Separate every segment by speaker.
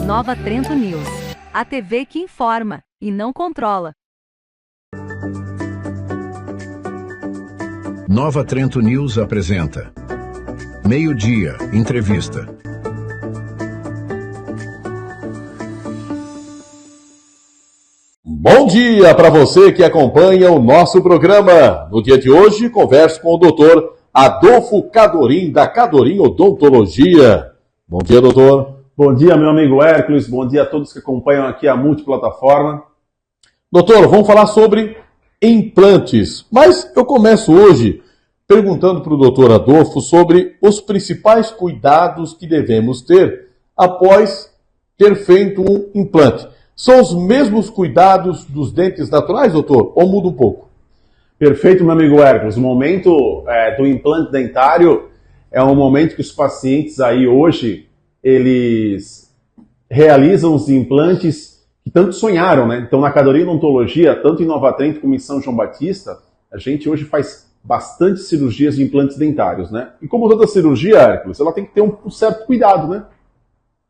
Speaker 1: Nova Trento News. A TV que informa e não controla.
Speaker 2: Nova Trento News apresenta Meio-Dia, entrevista.
Speaker 3: Bom dia para você que acompanha o nosso programa. No dia de hoje, converso com o doutor Adolfo Cadorim, da Cadorim Odontologia. Bom dia, doutor.
Speaker 4: Bom dia, meu amigo Hércules. Bom dia a todos que acompanham aqui a multiplataforma.
Speaker 3: Doutor, vamos falar sobre implantes. Mas eu começo hoje perguntando para o doutor Adolfo sobre os principais cuidados que devemos ter após ter feito um implante. São os mesmos cuidados dos dentes naturais, doutor? Ou muda um pouco?
Speaker 4: Perfeito, meu amigo Hércules. O momento do implante dentário é um momento que os pacientes aí hoje, eles realizam os implantes que tanto sonharam, né? Então, na Cadorim Odontologia, tanto em Nova Trento como em São João Batista, a gente hoje faz bastante cirurgias de implantes dentários, né? E como toda cirurgia, Hércules, ela tem que ter um certo cuidado, né?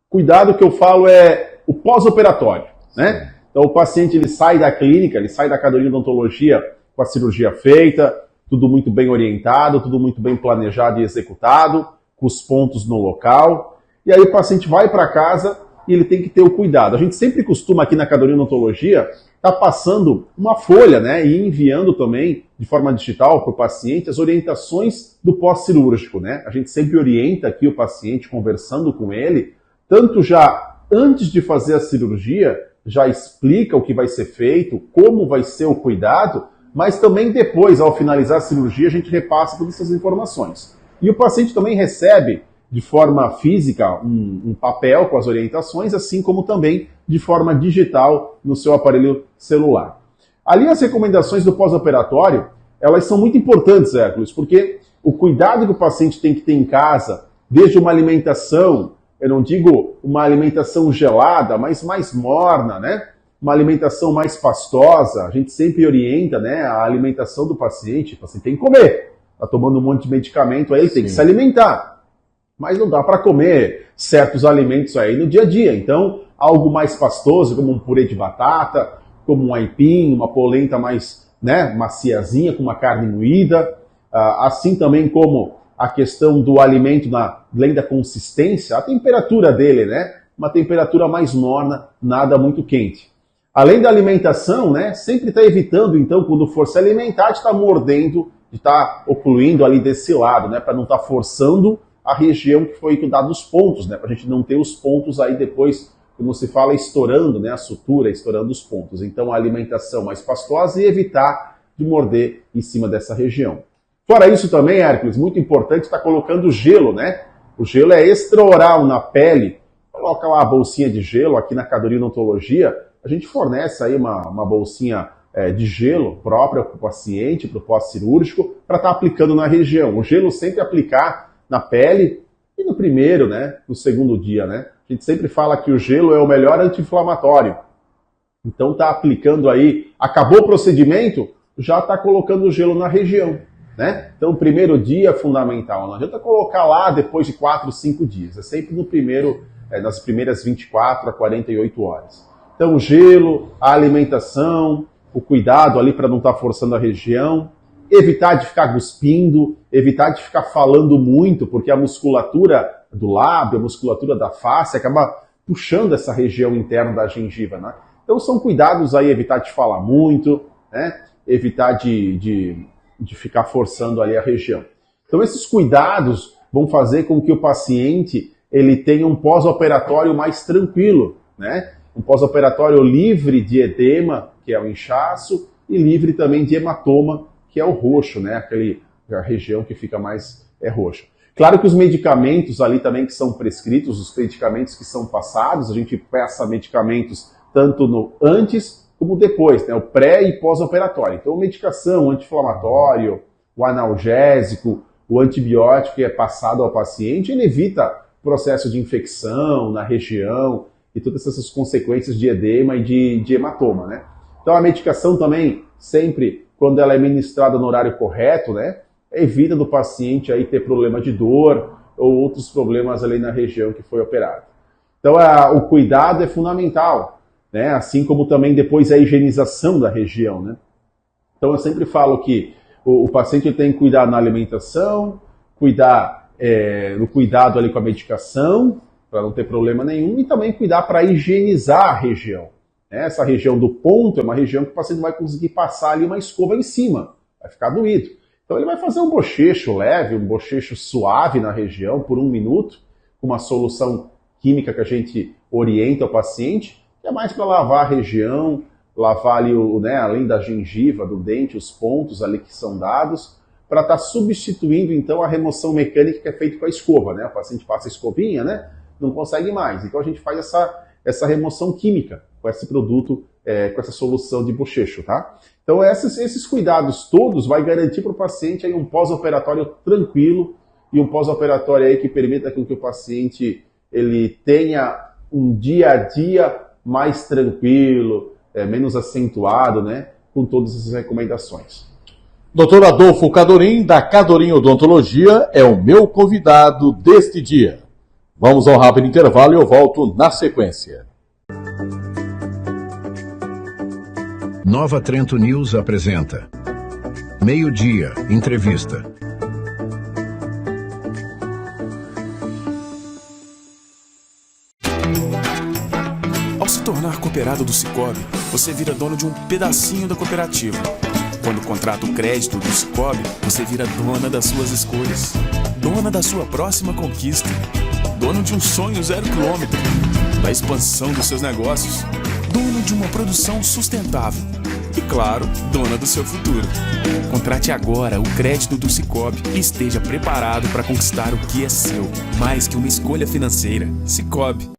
Speaker 4: Cuidado que eu falo é o pós-operatório, né? Então, o paciente, ele sai da clínica, ele sai da Cadorim Odontologia com a cirurgia feita, tudo muito bem orientado, tudo muito bem planejado e executado, com os pontos no local. E aí o paciente vai para casa e ele tem que ter o cuidado. A gente sempre costuma aqui na Cadorim Odontologia estar passando uma folha, né, e enviando também de forma digital para o paciente as orientações do pós-cirúrgico, né? A gente sempre orienta aqui o paciente conversando com ele, tanto já antes de fazer a cirurgia, já explica o que vai ser feito, como vai ser o cuidado, mas também depois, ao finalizar a cirurgia, a gente repassa todas essas informações. E o paciente também recebe de forma física um papel com as orientações, assim como também de forma digital no seu aparelho celular. Ali as recomendações do pós-operatório, elas são muito importantes, Hércules, porque o cuidado que o paciente tem que ter em casa, desde uma alimentação, eu não digo uma alimentação gelada, mas mais morna, né? Uma alimentação mais pastosa, a gente sempre orienta, né, a alimentação do paciente. O paciente tem que comer, está tomando um monte de medicamento, aí ele tem que se alimentar. Mas não dá para comer certos alimentos aí no dia a dia. Então, algo mais pastoso, como um purê de batata, como um aipim, uma polenta mais, né, maciazinha, com uma carne moída. Assim também como a questão do alimento, além da consistência, a temperatura dele, né? Uma temperatura mais morna, nada muito quente. Além da alimentação, né, sempre está evitando, então, quando for se alimentar, de estar mordendo, de estar ocluindo ali desse lado, né, para não estar forçando a região que foi dada os pontos, né, para a gente não ter os pontos aí depois, como se fala, estourando, né, a sutura, estourando os pontos. Então, a alimentação mais pastosa e evitar de morder em cima dessa região. Fora isso também, Hércules, muito importante estar colocando gelo, né? O gelo é extraoral na pele. Coloca lá a bolsinha de gelo aqui na Cadorim Odontologia. A gente fornece aí uma bolsinha de gelo própria para o paciente, para o pós-cirúrgico, para estar aplicando na região. O gelo sempre aplicar na pele e no primeiro, né, no segundo dia, né? A gente sempre fala que o gelo é o melhor anti-inflamatório. Então tá aplicando aí, acabou o procedimento, já está colocando o gelo na região, né? Então o primeiro dia é fundamental, não adianta colocar lá depois de 4, 5 dias. É sempre no primeiro, nas primeiras 24 a 48 horas. Então, o gelo, a alimentação, o cuidado ali para não estar forçando a região, evitar de ficar cuspindo, evitar de ficar falando muito, porque a musculatura do lábio, a musculatura da face acaba puxando essa região interna da gengiva, né? Então, são cuidados aí, evitar de falar muito, né? Evitar de ficar forçando ali a região. Então, esses cuidados vão fazer com que o paciente ele tenha um pós-operatório mais tranquilo, né? Um pós-operatório livre de edema, que é o inchaço, e livre também de hematoma, que é o roxo, né? A região que fica mais roxa. Claro que os medicamentos ali também que são prescritos, os medicamentos que são passados, a gente passa medicamentos tanto no antes como depois, né? O pré e pós-operatório. Então, medicação, o anti-inflamatório, o analgésico, o antibiótico que é passado ao paciente, ele evita processo de infecção na região, e todas essas consequências de edema e de hematoma, né? Então a medicação também, sempre, quando ela é ministrada no horário correto, né, evita do paciente aí ter problema de dor, ou outros problemas ali na região que foi operada. Então, o cuidado é fundamental, né? Assim como também depois a higienização da região, né? Então, eu sempre falo que o paciente tem que cuidar na alimentação, cuidar no cuidado ali com a medicação, para não ter problema nenhum, e também cuidar para higienizar a região. Essa região do ponto é uma região que o paciente vai conseguir passar ali uma escova em cima, vai ficar doído. Então ele vai fazer um bochecho leve, um bochecho suave na região por 1 minuto, com uma solução química que a gente orienta o paciente, que é mais para lavar a região, lavar ali, além da gengiva, do dente, os pontos ali que são dados, para estar substituindo então a remoção mecânica que é feita com a escova, né? O paciente passa a escovinha, né? Não consegue mais. Então a gente faz essa remoção química com esse produto, com essa solução de bochecho, tá? Então esses cuidados todos vai garantir para o paciente aí um pós-operatório tranquilo e um pós-operatório aí que permita que o paciente ele tenha um dia a dia mais tranquilo, menos acentuado, né? Com todas essas recomendações.
Speaker 3: Dr. Adolfo Cadorim, da Cadorim Odontologia, é o meu convidado deste dia. Vamos ao rápido intervalo e eu volto na sequência.
Speaker 2: Nova Trento News apresenta Meio-Dia, Entrevista.
Speaker 5: Ao se tornar cooperado do Sicoob, você vira dono de um pedacinho da cooperativa. Quando contrata o crédito do Sicoob, você vira dona das suas escolhas. Dona da sua próxima conquista. Dono de um sonho 0 km, da expansão dos seus negócios, dono de uma produção sustentável e, claro, dona do seu futuro. Contrate agora o crédito do Sicoob e esteja preparado para conquistar o que é seu. Mais que uma escolha financeira, Sicoob.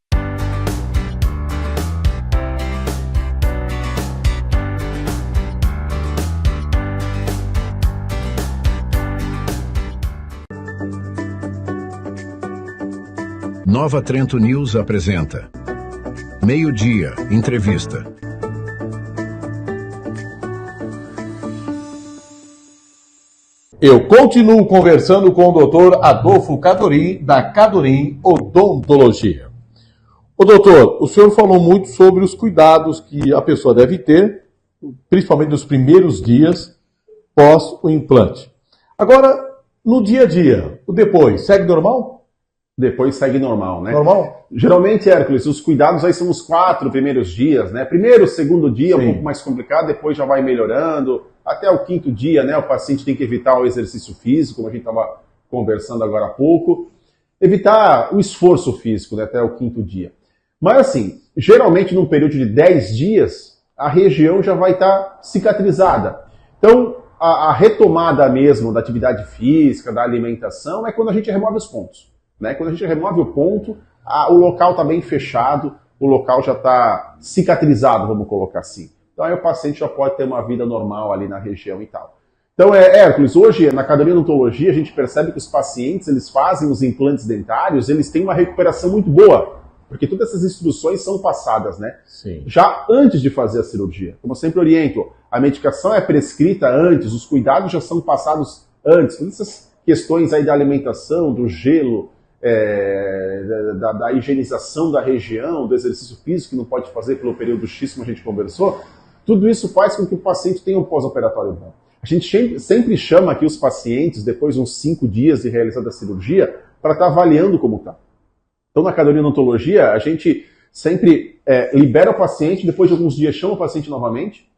Speaker 2: Nova Trento News apresenta Meio-Dia, Entrevista.
Speaker 3: Eu continuo conversando com o Dr. Adolfo Cadorim, da Cadorim Odontologia. Ô doutor, o senhor falou muito sobre os cuidados que a pessoa deve ter, principalmente nos primeiros dias pós o implante. Agora, no dia a dia, o depois, segue normal?
Speaker 4: Depois segue normal, né?
Speaker 3: Normal?
Speaker 4: Geralmente, Hércules, os cuidados aí são os 4 primeiros dias, né? Primeiro, segundo dia,
Speaker 3: Sim.
Speaker 4: Um pouco mais complicado, depois já vai melhorando. Até o 5º dia, né? O paciente tem que evitar o exercício físico, como a gente estava conversando agora há pouco. Evitar o esforço físico, né? Até o 5º dia. Mas assim, geralmente num período de 10 dias, a região já vai estar cicatrizada. Então, a retomada mesmo da atividade física, da alimentação, é quando a gente remove os pontos. Né? Quando a gente remove o ponto, o local está bem fechado, o local já está cicatrizado, vamos colocar assim. Então aí o paciente já pode ter uma vida normal ali na região e tal. Então, Hércules, hoje na Cadorim Odontologia a gente percebe que os pacientes, eles fazem os implantes dentários, eles têm uma recuperação muito boa, porque todas essas instruções são passadas, né?
Speaker 3: Sim.
Speaker 4: Já antes de fazer a cirurgia. Como eu sempre oriento, a medicação é prescrita antes, os cuidados já são passados antes. Todas essas questões aí da alimentação, do gelo, da higienização da região, do exercício físico que não pode fazer pelo período X, como a gente conversou, tudo isso faz com que o paciente tenha um pós-operatório bom. A gente sempre chama aqui os pacientes, depois de uns 5 dias de realizada a cirurgia, para estar avaliando como está. Então, na Cadorim Odontologia, a gente sempre libera o paciente, depois de alguns dias chama o paciente novamente,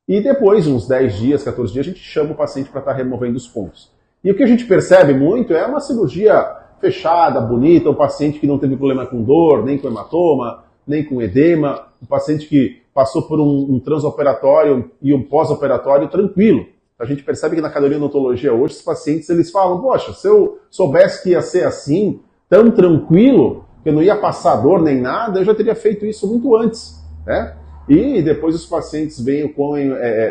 Speaker 4: e depois, uns 10 dias, 14 dias, a gente chama o paciente para estar removendo os pontos. E o que a gente percebe muito é uma cirurgia fechada, bonita, um paciente que não teve problema com dor, nem com hematoma, nem com edema, um paciente que passou por um transoperatório e um pós-operatório tranquilo. A gente percebe que na Cadorim Odontologia hoje, os pacientes eles falam, poxa, se eu soubesse que ia ser assim, tão tranquilo, que eu não ia passar dor nem nada, eu já teria feito isso muito antes, né? E depois os pacientes veem o quão,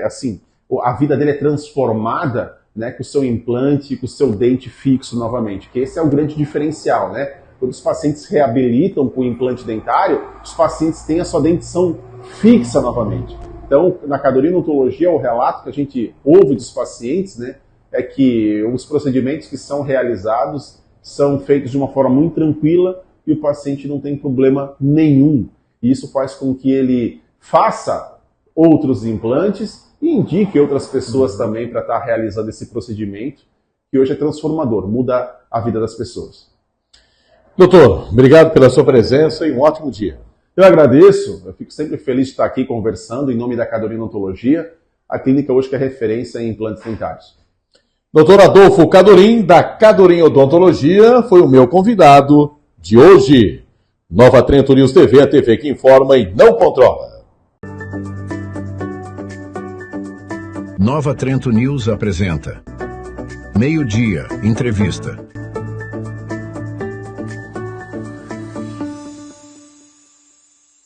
Speaker 4: assim, a vida dele é transformada, né, com o seu implante, com o seu dente fixo novamente, que esse é o grande diferencial, né? Quando os pacientes reabilitam com o implante dentário, os pacientes têm a sua dentição fixa novamente. Então, na Cadorim Odontologia, o relato que a gente ouve dos pacientes, né, é que os procedimentos que são realizados são feitos de uma forma muito tranquila e o paciente não tem problema nenhum. E isso faz com que ele faça outros implantes e indique outras pessoas também para estar realizando esse procedimento, que hoje é transformador, muda a vida das pessoas.
Speaker 3: Doutor, obrigado pela sua presença e um ótimo dia.
Speaker 4: Eu agradeço, eu fico sempre feliz de estar aqui conversando em nome da Cadorim Odontologia, a clínica hoje que é referência em implantes dentários.
Speaker 3: Doutor Adolfo Cadorim, da Cadorim Odontologia, foi o meu convidado de hoje. Nova Trento News TV, a TV que informa e não controla.
Speaker 2: Nova Trento News apresenta Meio-Dia, Entrevista.